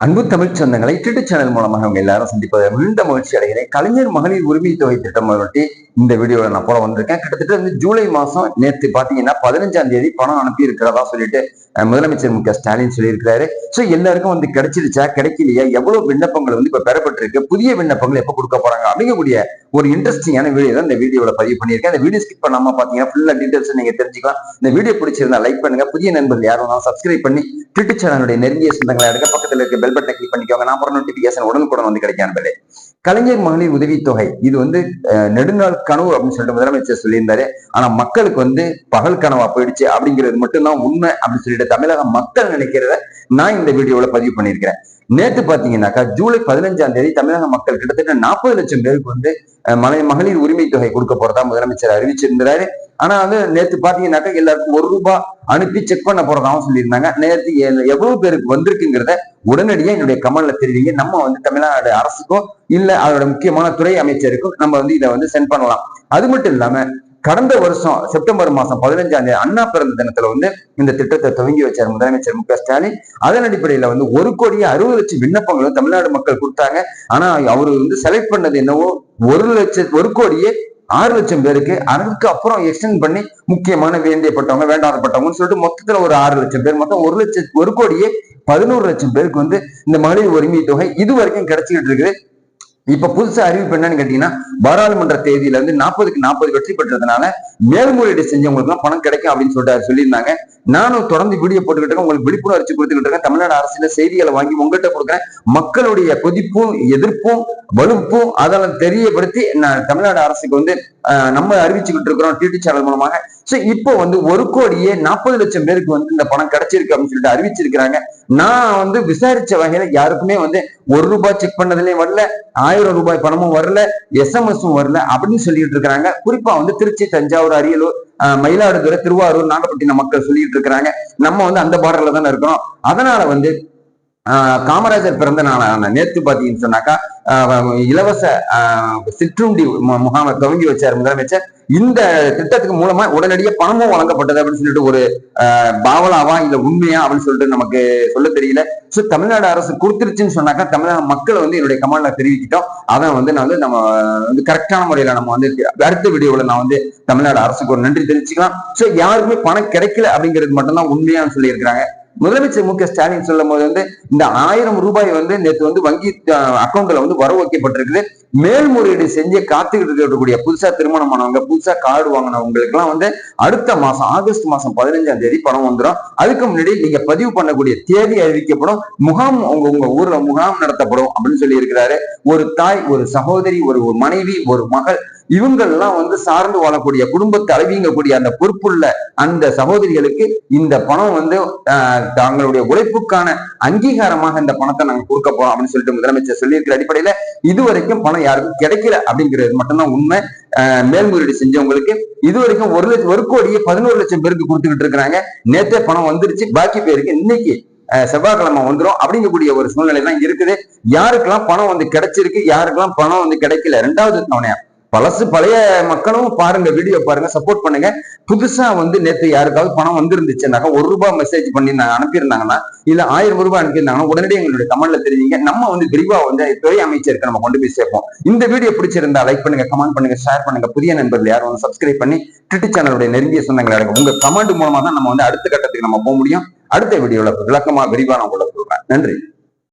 அன்பு தமிழ் சொந்தங்களை YouTube channel மூலமாக அவங்க எல்லாரும் சந்திப்பதை மிகுந்த மகிழ்ச்சி அடைகிறேன். கலைஞர் மகளிர் உரிமை தொகை திட்டம் ஒட்டி இந்த வீடியோல நான் போல வந்திருக்கேன். கிட்டத்தட்ட ஜூலை மாசம் நேற்று பாத்தீங்கன்னா 15ஆம் தேதி பணம் அனுப்பி இருக்கிறதா சொல்லிட்டு முதலமைச்சர் மு.க. ஸ்டாலின் சொல்லியிருக்கிறாரு. சோ எல்லாருக்கும் கிடைச்சிருச்சா கிடைக்கலையா, எவ்வளவு விண்ணப்பங்கள் இப்ப பெறப்பட்டிருக்கு, புதிய விண்ணப்பங்கள் எப்ப கொடுக்க போறாங்க அப்படிங்கக்கூடிய ஒரு இன்ட்ரெஸ்டிங்கான வீடியோ தான் இந்த வீடியோல பதிவு பண்ணியிருக்கேன். இந்த வீடியோ ஸ்கிப் பண்ணாம பாத்தீங்கன்னா ஃபுல்லா டீடைல்ஸ் நீங்க தெரிஞ்சுக்கலாம். இந்த வீடியோ பிடிச்சிருந்தா லைக் பண்ணுங்க. புதிய நண்பர்கள் யாரும் சப்ஸ்கிரைப் பண்ணி யூடியூப் சேனலுடைய நெருங்கிய சொந்தங்களை எடுக்க பக்கத்துல இருக்க பெல் பட்டனை கிளிக் பண்ணிக்கோங்க. நான் போற நோட்டிபிகேஷன் உடனுக்குடன் கிடைக்காது. கலைஞர் மகளிர் உதவித்தொகை இது நெடுநாள் கனவு அப்படின்னு சொல்லிட்டு முதலமைச்சர் சொல்லியிருந்தாரு. ஆனா மக்களுக்கு பகல் கனவா போயிடுச்சு அப்படிங்கிறது மட்டும்தான் உண்மை அப்படின்னு சொல்லிட்டு தமிழக மக்கள் நினைக்கிறத நான் இந்த வீடியோல பதிவு பண்ணியிருக்கிறேன். நேற்று பாத்தீங்கன்னாக்கா ஜூலை 15ஆம் தேதி தமிழக மக்கள் கிட்டத்தட்ட 40 லட்சம் பேருக்கு மகளிர் உரிமை தொகை கொடுக்க போறதா முதலமைச்சர் அறிவிச்சிருந்தாரு. ஆனா நேற்று பாத்தீங்கன்னாக்கா எல்லாருக்கும் ₹1 அனுப்பி செக் பண்ண போறதாவும் சொல்லியிருந்தாங்க. நேற்று எவ்வளவு பேருக்கு வந்திருக்குங்கிறத உடனடியா என்னுடைய கமெண்ட்ல தெரிவிங்க. நம்ம தமிழ்நாடு அரசுக்கும் இல்ல அதோட முக்கியமான துறை அமைச்சருக்கும் நம்ம இதை சென்ட் பண்ணலாம். அது மட்டும் இல்லாம கடந்த வருஷம் செப்டம்பர் மாசம் 15ஆம் தேதி அண்ணா பிறந்த தினத்துல இந்த திட்டத்தை துவங்கி வச்சார் முதலமைச்சர் மு.க. ஸ்டாலின். அதன் அடிப்படையில 1,60,00,000 விண்ணப்பங்களும் தமிழ்நாடு மக்கள் கொடுத்தாங்க. ஆனா அவரு செலக்ட் பண்ணது என்னவோ 1,06,00,000 பேருக்கு. அதுக்கு அப்புறம் எக்ஸ்டெண்ட் பண்ணி முக்கியமான வேண்டியப்பட்டவங்க வேண்டாதப்பட்டவங்கன்னு சொல்லிட்டு மொத்தத்துல ஒரு 6 லட்சம் பேர், மொத்தம் 1,11,00,000 பேருக்கு இந்த மகளிர் உரிமை தொகை இது வரைக்கும் கிடைச்சிக்கிட்டு இருக்குது. இப்ப புதுசா அறிவிப்பு என்னன்னு கேட்டீங்கன்னா, பாராளுமன்ற தேதியில 40க்கு 40 வெற்றி பெற்றதுனால மேல்முறையீடு செஞ்சவங்களுக்கு எல்லாம் பணம் கிடைக்கும் அப்படின்னு சொல்லிட்டு சொல்லியிருந்தாங்க. நானும் தொடர்ந்து வீடியோ போட்டுக்கிட்டு இருக்கேன், உங்களுக்கு விழிப்புணர்ச்சி கொடுத்துக்கிட்டு இருக்கேன். தமிழ்நாடு அரசியல செய்திகளை வாங்கி உங்ககிட்ட கொடுக்குறேன். மக்களுடைய கொதிப்பும் எதிர்ப்பும் வலுப்பும் அதெல்லாம் தெரியப்படுத்தி தமிழ்நாடு அரசுக்கு நம்ம அறிவிச்சுக்கிட்டு இருக்கிறோம் யூடியூப் சேனல் மூலமாக. சோ இப்போ 1,40,00,000 பேருக்கு இந்த பணம் கிடைச்சிருக்கு அப்படின்னு சொல்லிட்டு அறிவிச்சிருக்கிறாங்க. நான் விசாரிச்ச வகையில யாருக்குமே ₹1 செக் பண்ணதுலயும் வரல, ₹1000 பணமும் வரல, SMS-ம் வரல அப்படின்னு சொல்லிட்டு இருக்கிறாங்க. குறிப்பா திருச்சி, தஞ்சாவூர், அரியலூர், மயிலாடுதுறை, திருவாரூர், நாகப்பட்டினம் மக்கள் சொல்லிட்டு இருக்கிறாங்க. நம்ம அந்த பார்டர்ல தானே இருக்கிறோம். அதனால காமராஜர் பிறந்த நாளான நேற்று பாத்தீங்கன்னு சொன்னாக்கா இலவச சிற்றுண்டி முகாமை துவங்கி வச்சார் முதலமைச்சர். இந்த திட்டத்துக்கு மூலமா உடனடியாக பணமும் வழங்கப்பட்டது அப்படின்னு சொல்லிட்டு ஒரு பாவலாவா இல்ல உண்மையா அப்படின்னு சொல்லிட்டு நமக்கு சொல்ல தெரியல. சோ தமிழ்நாடு அரசு கொடுத்துருச்சுன்னு சொன்னாக்கா தமிழக மக்களை என்னுடைய கமெண்ட்ல தெரிவிக்கிட்டோம். அதை நம்ம கரெக்டான முறையில நம்ம அடுத்த வீடியோல நான் தமிழ்நாடு அரசுக்கு ஒரு நன்றி தெரிவிச்சுக்கலாம். சோ யாருக்குமே பணம் கிடைக்கல அப்படிங்கிறது மட்டும்தான் உண்மையான்னு சொல்லி இருக்கிறாங்க. முதலமைச்சர் மு.க. ஸ்டாலின் சொல்லும் போது இந்த ₹1000 நேற்று வங்கி அக்கௌண்ட்ல வர வைக்கப்பட்டிருக்குது. மேல்முறையீடு செஞ்சு காத்துக்கிட்டு இருக்கக்கூடிய புதுசா திருமணமானவங்க, புதுசா கார்டு வாங்கினவங்களுக்கு எல்லாம் அடுத்த மாசம் ஆகஸ்ட் மாசம் 15ஆம் தேதி பணம் வந்துடும். அதுக்கு முன்னாடி நீங்க பதிவு பண்ணக்கூடிய தேதி அறிவிக்கப்படும், முகாம் உங்க ஊர்ல முகாம் நடத்தப்படும் அப்படின்னு சொல்லி இருக்கிறாரு. ஒரு தாய், ஒரு சகோதரி, ஒரு மனைவி, ஒரு மகள் இவங்கெல்லாம் சார்ந்து வாழக்கூடிய குடும்பத்தை அழிவிங்கக்கூடிய அந்த பொறுப்புள்ள அந்த சகோதரிகளுக்கு இந்த பணம் தங்களுடைய உழைப்புக்கான அங்கீகாரமாக இந்த பணத்தை நாங்க கொடுக்க போறோம் அப்படின்னு சொல்லிட்டு முதலமைச்சர் சொல்லியிருக்கிற அடிப்படையில இதுவரைக்கும் பணம் யாருக்கும் கிடைக்கல அப்படிங்கிறது மட்டும்தான் உண்மை. மேல்முறையீடு செஞ்சவங்களுக்கு இதுவரைக்கும் 1,11,00,000 பேருக்கு கொடுத்துக்கிட்டு இருக்கிறாங்க. நேற்றே பணம் வந்துருச்சு, பாக்கி பேருக்கு இன்னைக்கு செவ்வாய்க்கிழமை வந்துடும் அப்படிங்கக்கூடிய ஒரு சூழ்நிலை தான் இருக்குது. யாருக்கெல்லாம் பணம் கிடைச்சிருக்கு, யாருக்கெல்லாம் பணம் கிடைக்கல, 2வது தவணையா பழைய மக்களும் பாருங்க, வீடியோ பாருங்க, சப்போர்ட் பண்ணுங்க. புதுசா நேற்று யாருக்காவது பணம் வந்துருந்துச்சுன்னாக்கா ₹1 மெசேஜ் பண்ணி அனுப்பியிருந்தாங்கன்னா இல்ல ₹1000 அனுப்பியிருந்தாங்கன்னா உடனடியாக எங்களுடைய கமெண்ட்ல தெரிவிங்க. நம்ம விரிவா துறை அமைச்சருக்கு நம்ம கொண்டு போய் சேர்ப்போம். இந்த வீடியோ பிடிச்சிருந்தா லைக் பண்ணுங்க, கமெண்ட் பண்ணுங்க, ஷேர் பண்ணுங்க. புதிய நண்பர்கள் யாரும் சப்ஸ்கிரைப் பண்ணி யூடியூப் சேனலுடைய நெருங்கிய சொந்தங்களை அடங்க. உங்க கமெண்ட் மூலமா தான் நம்ம அடுத்த கட்டத்துக்கு நம்ம போக முடியும். அடுத்த வீடியோல விளக்கமா விரிவா நான் உள்ள சொல்றேன். நன்றி.